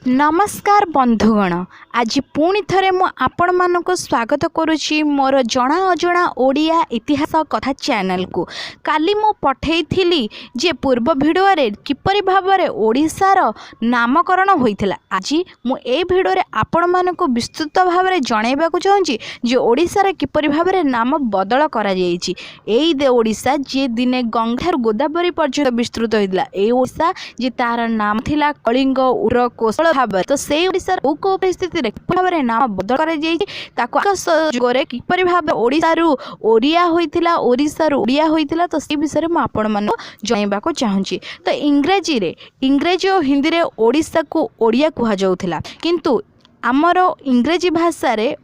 नमस्कार बंधुगण, आज पुणी थे मुझे स्वागत करुच्ची मोर जना अजना ओडिया इतिहास कथा चैनल को। काली मु पठेइथिली जे पूर्व भिडियो किपरि भाव में ओडिशार नामकरण होइथिला। आज मु ए भिडियो आपण मानक विस्तृत भाव में जनइबा चाहूँगी जे ओडिशार किपरि भाव में नाम बदल करा जायछि। एई ओडिशा जे दिने गंगार गोदावरी पर्यंत विस्तृत होइथिला। ए ओडिशा जे तार नाम थिला कलिंग उर कोशल भाव, तो से ओडिशार को परिस्थिति रे भाव में नाम बदल करा जायछि। ताको जुगरे किपरि भाव ओडिशारु ओरिया होइथिला, ओडिशारु ओडिया होइथिला, तो से विषय में आपण मानक जणाइबा को चाहूँगी। तो इंग्रेजी और हिंदी रे ओडिशा को ओडिया कहा जाउथिला, किंतु आमर इंग्रेजी भाषा रे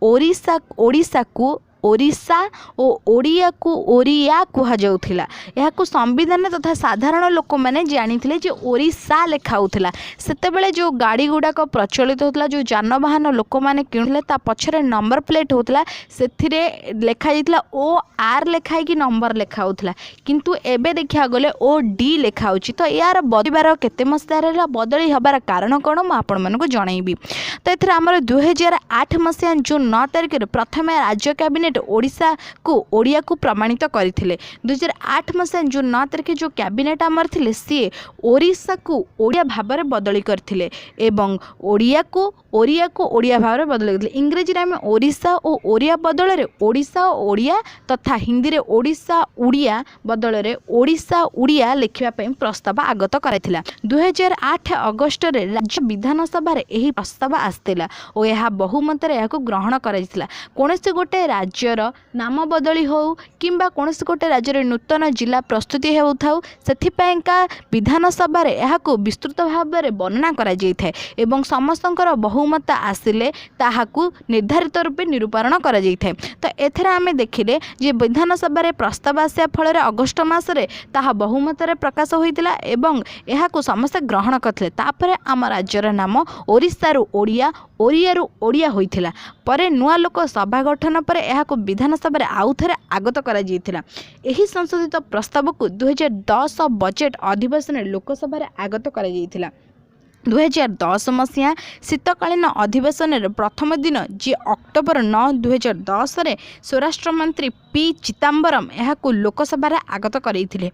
ओडिशा को ओरिशा और ओडिया को ओरिया कहा जाउथिला। यहाकु संविधान तथा साधारण लोक मैंने जानी जे ओरिशा लिखा होता। सेतेबेले जो गाड़ी गुड़ाक प्रचलित होता, जो जानवाहन लोक मैंने किणुले ता पछरे नंबर प्लेट होता, से लिखा जाइतिला ओ आर लिखाई कि नंबर लिखा होता, किंतु एबे देखा गले ओ डी लिखा होची। तो यार बदलिबार केते मसिया बदली हबार कारण कौन मु आपण मानकु जणाइबी। तो एथरे हमर 2008 मसिया जून 9 तारिख प्रथम राज्य कैबिनेट ओडिशा को ओडिया को प्रमाणित करथिले। 2008 मसिया जून 9 तारिख जो कैबिनेट आमर थिले सी ओडिशा को ओडिया भाव में बदली करथिले एवं ओडिया को ओडिया भाव में बदली करथिले। इंग्रेजी रे में ओडिशा और ओरिया बदल रे ओडिशा और ओडिया तथा हिंदी रे ओडिशा उड़िया बदल रे ओडिशा उड़िया लिखिबा पई प्रस्ताव आगत कराइथिला। 2008 अगस्त रे राज्य विधानसभा रे एही प्रस्ताव आस्थिला और यह बहुमत रे याको ग्रहण कराइथिला। कोनोसी गोटे राज्यर नाम बदली हो किंबा कोनोसी गोटे राज्य नूतन जिला प्रस्तुति होथाउ, सेथिपाइका विधानसभा रे याको विस्तृत भाव में वर्णना करा जाइथाय एवं समस्तंकर बहुमत आसिले ताहाकू निर्धारित रूपे निरूपण करा जाइथाय। तो एथरे आमे देखिले जे विधानसभा रे प्रस्ताव आसिया फल अगस्ट मास रे ताहा बहुमत रे प्रकाश होइतिला एवं याको समस्त ग्रहण करथिले। तापरे आम राज्यर नाम ओडिशारु ओडिया ओरियारु ओडिया होइतिला। परे नुआ लोक सभा गठन पर याको विधानसभा रे आउ थरे आगत करा जाइतिला। एही संशोधित प्रस्ताव को 2010 बजेट अधिवेशन लोकसभा रे आगत करा जाइतिला। 2010 मसीहा शीतकालीन अधिवेशन प्रथम दिन जी अक्टोबर 9, 2010 रे स्वराष्ट्र मंत्री पी चिदम्बरम यहाकू लोकसभा रे आगत करैथिले।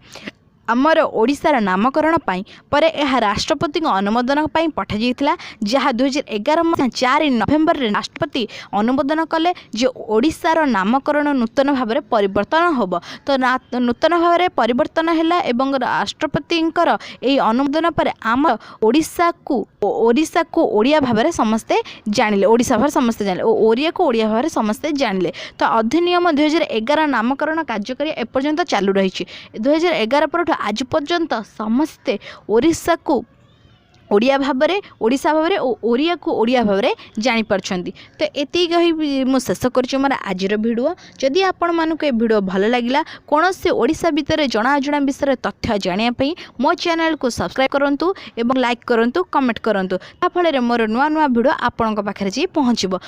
आमर ओडिशार नामकरण पाई पर यह राष्ट्रपति अनुमोदन पाई पठा जाइतिला, जहाँ 2011 मसीहा 4 नवेम्बर रे राष्ट्रपति अनुमोदन कले जे ओडिशार नामकरण नूतन भाव में परिवर्तन होब। तो नूतन भाव में परिवर्तन हैला एवं राष्ट्रपतिंकर एई अनुमोदन पर आम ओडिशा को ओडिया भाव में समस्ते जानिले, ओडिशा भाव समस्ते जानिले और ओरिया को ओडिया भाव में समस्ते जानिले। तो अधिनियम 2011 नामकरण कार्यकारी एपर्यंत चालू रही। 2011 पर आज पर्यंत समस्ते ओडिशा को ओडिया भाव में ओडिशा भाव में और ओरिया को ओडिया भाव में जानी पारछंती। तो एति कहि मु शेष करछि मोर आजिर भिडियो। जदि आपण मानक ए भिडियो भल लागिला, कोनोसी ओडिशा भितर जना अजणा विषय तथ्य जानिया पई मो चैनल को सब्सक्राइब करंतु एवं लाइक करंतु, कमेंट करंतु। ता फळे मोर नुआ नुआ भिडियो आपणक पाखरे जी पहुँचबो।